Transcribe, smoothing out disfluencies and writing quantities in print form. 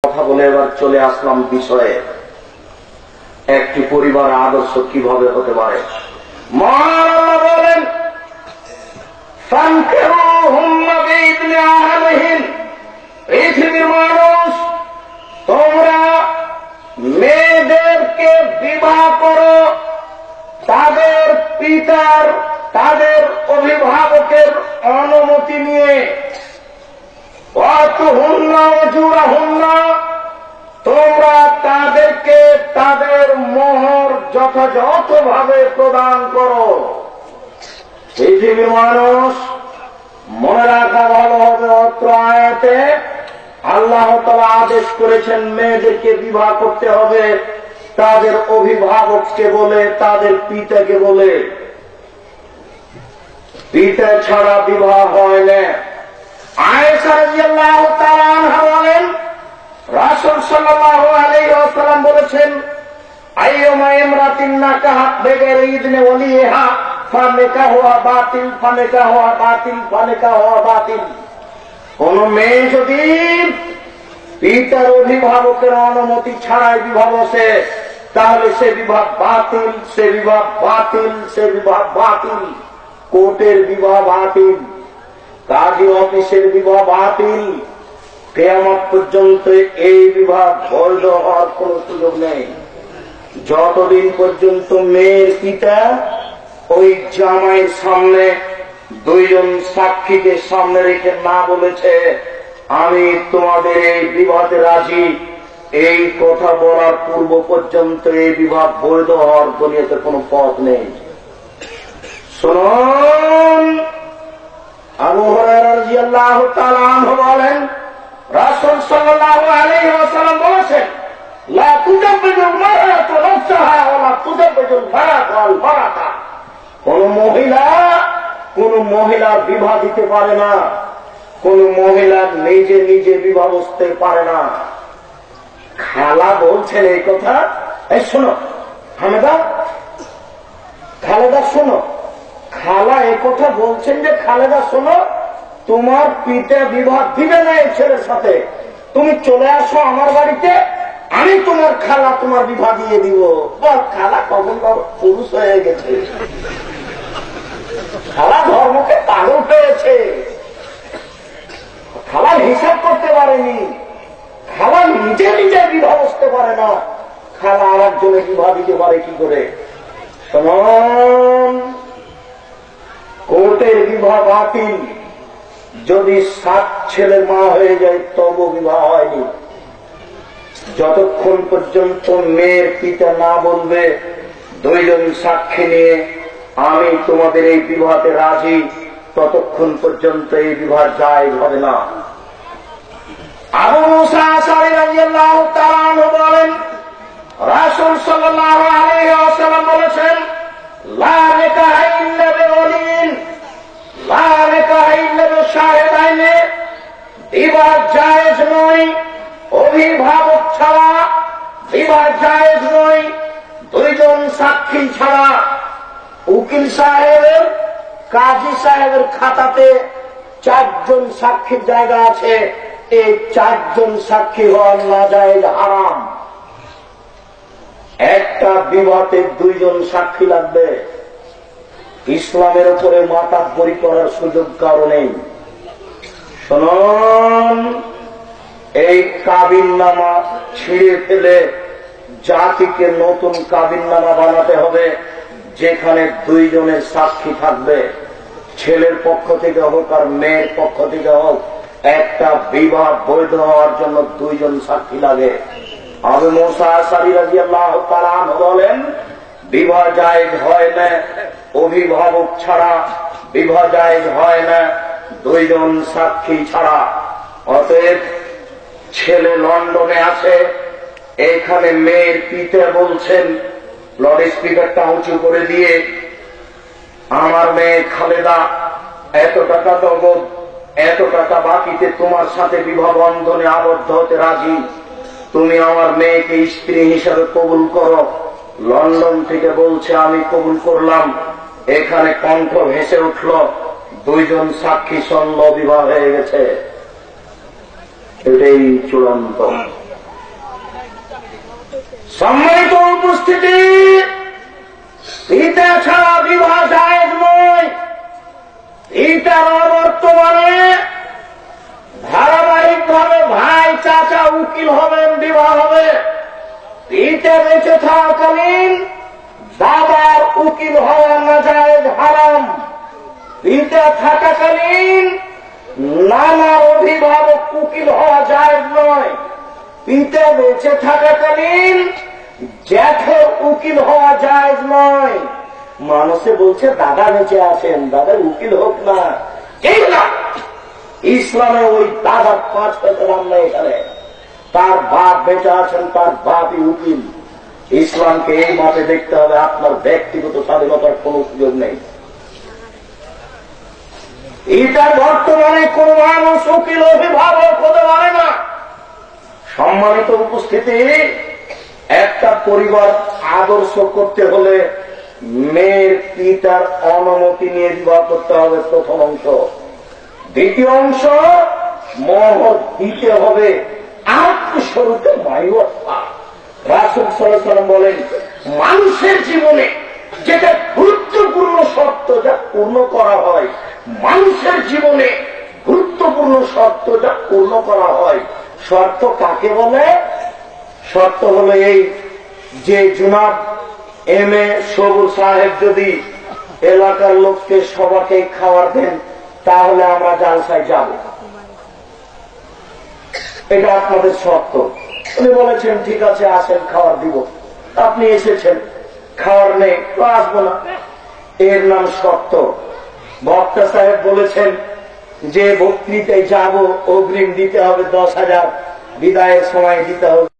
কথা বলে এবার চলে আসলাম বিষয়ে, একটি পরিবার আদর্শ কিভাবে হতে পারে। মহান বলেন, পৃথিবীর মানুষ, তোমরা মেয়েদেরকে বিবাহ করো তাদের পিতার, তাদের অভিভাবকের অনুমতি নিয়ে। তোমরা তাদেরকে তাদের মোহর যথাযথভাবে প্রদান করো। পৃথিবীর মানুষ, মনে রাখা ভালো হবে, অত্র আয়াতে আল্লাহ তাআলা আদেশ করেছেন মেয়েদেরকে বিবাহ করতে হবে তাদের অভিভাবককে বলে, তাদের পিতাকে বলে। পিতা ছাড়া বিবাহ হয় না। আয়েশা রাদিয়াল্লাহু তাআলা আনহা বলেন, রাসূল সাল্লাল্লাহু আলাইহি ওয়াসাল্লাম বলেছেন, আইয়ুমা ইমরাতিন নাকাহাত বিগাইরি ইযনি ওয়ালিহা ফানিকাহুহা বাতিল, ফানিকাহুহা বাতিল, ফানিকাহুহা বাতিল। কোন মেয়ে যদি পিতার অভিভাবকের অনুমতি ছাড়াই বিবাহ বসে, তাহলে সে বিবাহ বাতিল, সে বিবাহ বাতিল, সে বিবাহ বাতিল। কোর্টের বিবাহ বাতিল, কাজী অফিসের বিবাহ বাতিল। কিয়ামত পর্যন্ত এই বিবাহ বৈধ হওয়ার কোন সুযোগ নেই, যতদিন পর্যন্ত মেয়ের পিতা ওই জামাইয়ের সামনে দুইজন সাক্ষীকে সামনে রেখে না বলেছে আমি তোমাদের এই বিবাহে রাজি। এই কথা বলার পূর্ব পর্যন্ত এই বিবাহ বৈধ হওয়ার দুনিয়াতে কোনো পথ নেই। শুনুন, আবু হুরায়রা রাদিয়াল্লাহু তাআলা আনহু বলেন, রাসূল সাল্লাল্লাহু আলাইহি ওয়াসাল্লাম বলেছেন, লা তুজাব্বিজুল মারআতু নাফসাহা ওয়া লা তুজাব্বিজুল মারআতু আল মারআতা। কোন মহিলা বিবাহ দিতে পারে না, কোন মহিলা নিজে নিজে বিবাহ বসতে পারে না। খালা বলছেন এই কথা। এই শোনো হামেদা, খালেদা শোনো, খালা এই কথা বলছেন যে খালেদা শোনো, তোমার পিতা বিবাহ দিবে না এই ছেলের সাথে, তুমি চলে আসো আমার বাড়িতে, আমি তোমার খালা তোমার বিবাহ দিয়ে দিব। খালা কখন পুরুষ হয়ে গেছে, খালা ধর্মকে পাগল পেয়েছে, খালা হিসাব করতে পারেনি, খালা নিজে নিজে বিবাহ বসতে পারে না, খালা আর একজনের বিবাহ দিতে পারে কি করে? শুনুন, কোর্টের বিবাহ বাতিল। যদি 7 ছেলের মা হয়ে যায় তবু বিবাহ হয়নি। যতক্ষণ পর্যন্ত মেয়ের পিতা না বলবে দুইজন সাক্ষী নিয়ে আমি তোমাদের এই বিবাহতে রাজি, ততক্ষণ পর্যন্ত এই বিবাহ জায়েজ হবে না। আবু মুসা আশআরী রাদিয়াল্লাহু তাআলা আনহু বলেন, রাসূল সাল্লাল্লাহু আলাইহি ওয়াসাল্লাম বলেছেন, লা নিকাহা ইল্লা বিওয়ালিন, লা নিকাহা ইল্লা বিশাহিদাইনি। বিবাহ জায়েজ নয় অভিভাবক ছাড়া, বিবাহ জায়েজ নয় দুইজন সাক্ষী ছাড়া। উকিল সাহেবের, কাজী সাহেবের খাতাতে 4 জন সাক্ষীর জায়গা আছে, এই 4 জন সাক্ষী হওয়ার নাজায়েজ হারাম। একটা বিবাহতে 2 জন সাক্ষী লাগবে। ইসলামের উপরে মাতাব্বরি করার সুযোগ কারো নেই। শুনুন, এই কাবিননামা ছিঁড়ে ফেলে জাতিকে নতুন কাবিননামা বানাতে হবে, যেখানে 2 জনের সাক্ষী থাকবে, ছেলের পক্ষ থেকে হোক আর মেয়ের পক্ষ থেকে হোক। একটা বিবাহ বৈধ হওয়ার জন্য 2 জন সাক্ষী লাগে। আবু মুসা আশআরী রাদিয়াল্লাহু তাআলা আনহু বলেন, বিবাহ জায়েজ হয় না অভিভাবক ছাড়া, বিবাহ জায়েজ হয় না 2 জন সাক্ষী ছাড়া। অতএব ছেলে লন্ডনে আছে, এখানে মেয়ের পিতা বলছেন, লাউড স্পিকারটা উঁচু করে দিয়ে, আমার মেয়ে খালেদা এত টাকা নগদ, এত টাকা বাকিতে তোমার সাথে বিবাহ বন্ধনে আবদ্ধ হতে রাজি, তুমি আমার মেয়েকে স্ত্রী হিসাবে কবুল করো। লন্ডন থেকে বলছে আমি কবুল করলাম। এখানে কণ্ঠ ভেসে উঠল, 2 জন সাক্ষী শুনল, বিবাহ হয়ে গেছে। এটাই চূড়ান্ত। সম্মানিত উপস্থিতি, পিতা ছাড়া বিবাহ জায়েজ নয়। পিতার অবর্তমানে ধারাবাহিকভাবে ভাই চাচা উকিল হবেন, বিবাহ হবে। পিতা বেঁচে থাকাকালীন বাবার উকিল হওয়া নাজায়েজ, হারাম। পিতা থাকাকালীন নানার অভিভাবক উকিল হওয়া জায়েজ নয়। পিতা বেঁচে থাকাকালীন জ্যাঠের উকিল হওয়া জায়েজ নয়। মানুষে বলছে দাদা বেঁচে আছেন, দাদা উকিল হোক না। ঠিক না, ইসলামে ওই দাদার 5 পয়সা দাম নেই। এখানে তার বাপ বেঁচে আছেন, তার বাপই উকিল। ইসলামকে এই মতে দেখতে হবে, আপনার ব্যক্তিগত স্বাধীনতার কোন সুযোগ নেই। এটা বর্তমানে কোন মানুষ উকিল অভিভাবক হতে পারে না। সম্মানিত উপস্থিতি, একটা পরিবার আদর্শ করতে হলে মেয়ের পিতার অনুমতি নিয়ে বিবাহ করতে হবে, প্রথম অংশ। দ্বিতীয় অংশ, মহর দিতে হবে আত্মস্বরূপে মাইওয়াফা। রাসূল সাল্লাল্লাহু আলাইহি ওয়াসাল্লাম বলেন, মানুষের জীবনে যেটা গুরুত্বপূর্ণ শর্ত যা পূর্ণ করা হয়, মানুষের জীবনে গুরুত্বপূর্ণ শর্ত যা পূর্ণ করা হয়, শর্ত কাকে বলে? শর্ত হলো এই যে জনাব এম.এ. সবুর সাহেব যদি এলাকার লোককে সবাইকে খাবার দেন, তাহলে আমরা জালসায় যাব। এটা আপনাদের শর্ত। উনি বলেছেন ঠিক আছে আসেন, খাবার দিব। আপনি এসেছেন, খাবার নেই তো আসবো না, এর নাম শর্ত। বক্তা সাহেব বলেছেন যে বক্তৃতায় যাব, অগ্রিম দিতে হবে 10,000, বিদায়ের সময় দিতে হবে